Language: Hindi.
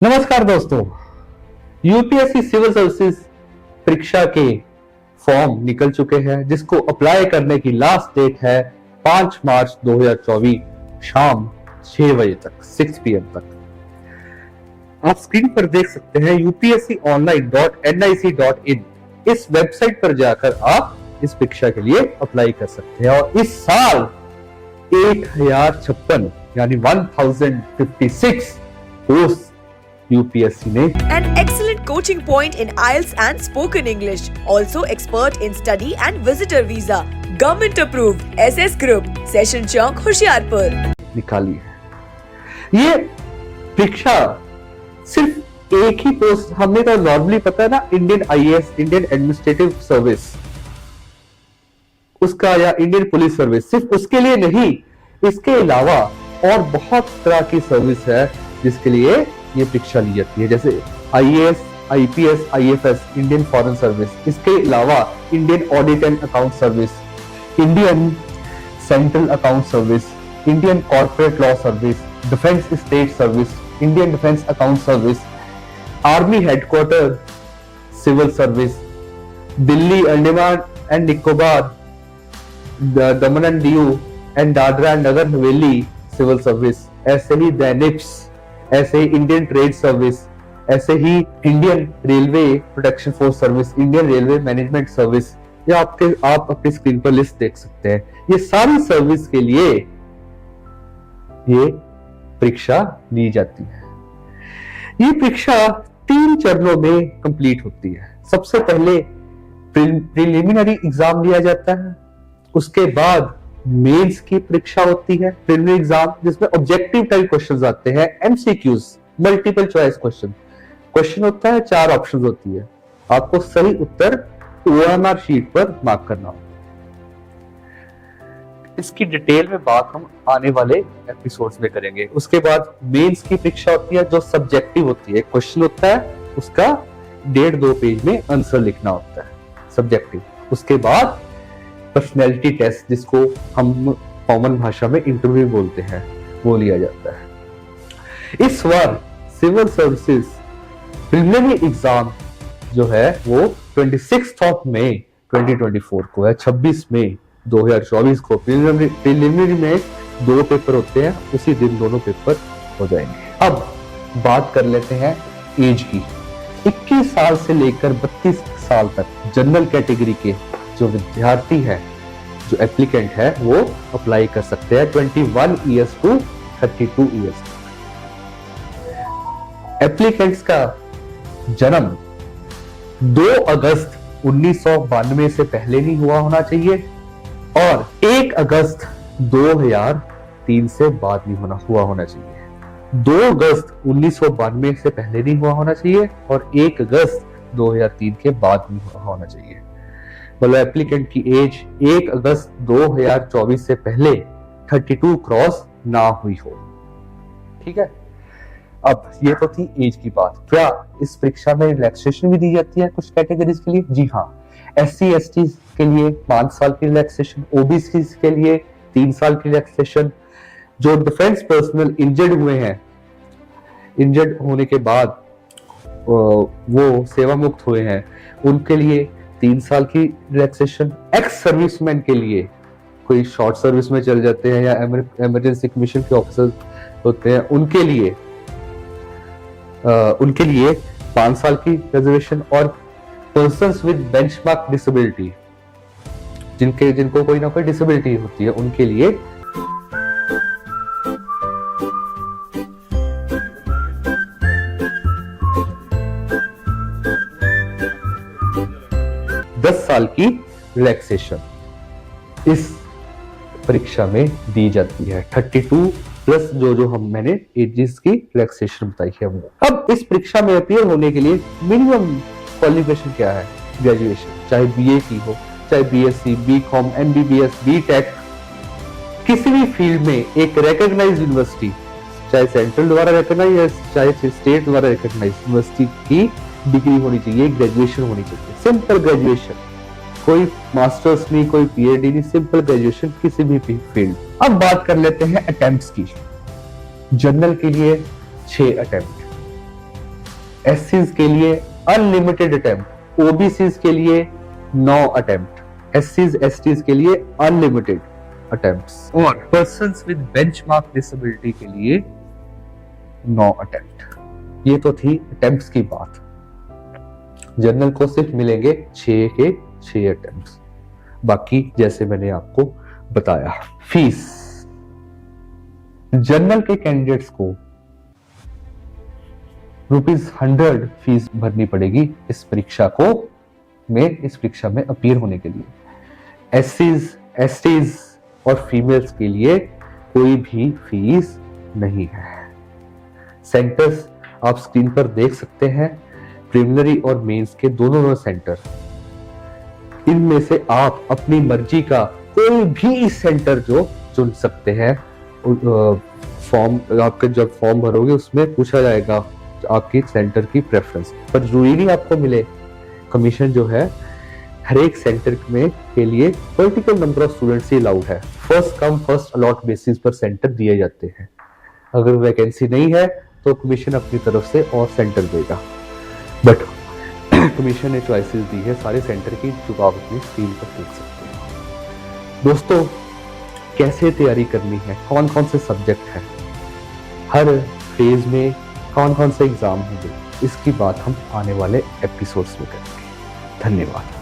नमस्कार दोस्तों, यूपीएससी सिविल सर्विसेज परीक्षा के फॉर्म निकल चुके हैं जिसको अप्लाई करने की लास्ट डेट है 5 मार्च 2024 शाम 6 बजे तक 6 PM तक। आप स्क्रीन पर देख सकते हैं upsconline.nic.in। इस वेबसाइट पर जाकर आप इस परीक्षा के लिए अप्लाई कर सकते हैं और इस साल 1056 यानी 1056 पोस्ट UPSC ने An excellent coaching point in IELTS and spoken English. Also expert in study and visitor visa. Government approved. SS Group. Session Chowk, Hoshiarpur. निकाली है। ये परीक्षा सिर्फ एक ही पोस्ट, हमने तो नॉर्मली पता है ना, Indian IAS, Indian administrative service, उसका या इंडियन पुलिस सर्विस, सिर्फ उसके लिए नहीं, इसके अलावा और बहुत तरह की सर्विस है जिसके लिए ये परीक्षा ली जाती है, जैसे IAS, IPS, IFS, Indian foreign service, इसके अलावा Indian audit and account service, Indian central account service, Indian corporate law service, defence state service, Indian defence account service, army headquarter civil service, Delhi Andaman and Nicobar, Daman and Diu and Dadra and Nagar Haveli civil service, ऐसे ही दैनिप्स, ऐसे ही इंडियन ट्रेड सर्विस, ऐसे ही Indian railway protection force service, Indian railway management service, या आप अपनी स्क्रीन पर लिस्ट देख सकते हैं। ये सारी सर्विस के लिए ये परीक्षा ली जाती है। ये परीक्षा 3 चरणों में कंप्लीट होती है। सबसे पहले प्रिलिमिनरी एग्जाम लिया जाता है, उसके बाद मेंस की परीक्षा होती है, प्रिलिमिनरी एग्जाम, जिसमें ऑब्जेक्टिव टाइप क्वेश्चंस आते हैं, MCQs, मल्टीपल चॉइस क्वेश्चन होता है, 4 ऑप्शंस होती है, आपको सही उत्तर OMR शीट पर मार्क करना होगा। इसकी डिटेल में बात हम आने वाले एपिसोड्स में करेंगे। उसके बाद मेंस की परीक्षा होती है जो सब्जेक्टिव होती है, क्वेश्चन होता है, उसका 1.5-2 पेज में आंसर लिखना होता है, सब्जेक्टिव। उसके बाद पर्सनैलिटी टेस्ट, जिसको हम कॉमन भाषा में इंटरव्यू बोलते हैं, वो लिया जाता है। इस बार सिविल सर्विसेज प्रिलिमिनरी एग्जाम जो है वो 26 मई 2024 को है, 26 मई 2024 को। प्रिलिमिनरी में 2 पेपर होते हैं, उसी दिन दोनों पेपर हो जाएंगे। अब बात कर लेते हैं एज की। 21 साल से लेकर 32 साल तक जनरल कैटेगरी के जो विद्यार्थी है, जो एप्लीकेंट है, वो अप्लाई कर सकते हैं 21 ईयर्स टू 32 ईयर्स। एप्लीकेंट्स का जन्म 2 अगस्त 1992 से पहले नहीं हुआ होना चाहिए और 1 अगस्त 2003 से बाद नहीं हुआ होना चाहिए। 2 अगस्त 1992 से पहले नहीं हुआ होना चाहिए और 1 अगस्त 2003 के बाद नहीं हुआ होना चाहिए। मतलब एप्लीकेंट की एज 1 अगस्त 2024 से पहले 32 क्रॉस ना हुई हो। ठीक है, अब ये तो थी एज की बात। क्या इस परीक्षा में रिलैक्सेशन भी दी जाती है कुछ कैटेगरीज के लिए? जी हाँ, SC ST के लिए 5 साल की रिलैक्सेशन, OBC के लिए 3 साल की रिलैक्सेशन, जो डिफेंस पर्सनल इंजर्ड हुए हैं, इंजर्ड होने के बाद वो सेवा मुक्त हुए हैं, उनके लिए 3 साल की रिलैक्सेशन। एक्स सर्विसमैन के लिए, कोई शॉर्ट सर्विस में चल जाते हैं या इमरजेंसी कमीशन के ऑफिसर होते हैं, उनके लिए 5 साल की रिजर्वेशन। और पर्सन्स विद बेंचमार्क डिसेबिलिटी, जिनको कोई ना कोई डिसेबिलिटी होती है, उनके लिए 10 साल की रिलैक्सेशन इस परीक्षा में दी जाती है। 32 प्लस जो मैंने एजेस की रिलैक्सेशन बताई है वो। अब इस परीक्षा में अपीयर होने के लिए मिनिमम क्वालिफिकेशन क्या है? ग्रेजुएशन, चाहे BA की हो, चाहे BSc, BCom, MBBS, BTech, किसी भी फील्ड में एक रिकॉग्नाइज्ड यूनिवर्सिटी, चाहे सेंट्रल द्वारा रिकॉग्नाइज या चाहे स्टेट द्वारा रिकॉग्नाइज यूनिवर्सिटी की डिग्री होनी चाहिए, ग्रेजुएशन होनी चाहिए, सिंपल ग्रेजुएशन, कोई मास्टर्स नहीं, कोई PhD नहीं, सिंपल ग्रेजुएशन किसी भी फील्ड। अब बात कर लेते हैं अटेम्प्ट्स की। जनरल के लिए 6 अटेम्प्ट, SCs के लिए अनलिमिटेड अटेम्प्ट, OBCs के लिए 9 अटेम्प्ट, SCs STs के लिए अनलिमिटेड अटेम्प्ट्स और पर्सन्स विद बेंचमार्क डिसेबिलिटी के लिए 9 अटेम्प्ट। ये तो थी अटेम्प्ट्स की बात। जनरल को सिर्फ मिलेंगे 6 के 6 अटेम्प्ट्स, बाकी जैसे मैंने आपको बताया। फीस, जनरल के कैंडिडेट्स को ₹100 फीस भरनी पड़ेगी इस परीक्षा में अपीयर होने के लिए। SCs STs और फीमेल्स के लिए कोई भी फीस नहीं है। सेंटर्स आप स्क्रीन पर देख सकते हैं, प्रिलिमिनरी और मेंस के दोनों सेंटर। इनमें से आप अपनी मर्जी का कोई भी सेंटर जो चुन सकते हैं। फॉर्म आपके जब फॉर्म भरोगे उसमें पूछा जाएगा आपकी सेंटर की प्रेफरेंस, पर जरूरी नहीं आपको मिले। कमीशन जो है हर एक सेंटर में के लिए पर्टिकुलर नंबर ऑफ स्टूडेंट्स ही अलाउड है। First come first allot basis पर सेंटर दिए जाते हैं। अगर वैकेंसी नहीं है तो कमीशन अपनी तरफ से और सेंटर देगा, बट कमीशन ने चॉइसेस दी है सारे सेंटर की, जो आप अपनी स्क्रीन पर देख सकते हैं। दोस्तों, कैसे तैयारी करनी है, कौन कौन से सब्जेक्ट हैं, हर फेज में कौन कौन से एग्जाम होंगे, इसकी बात हम आने वाले एपिसोड्स में करेंगे। धन्यवाद।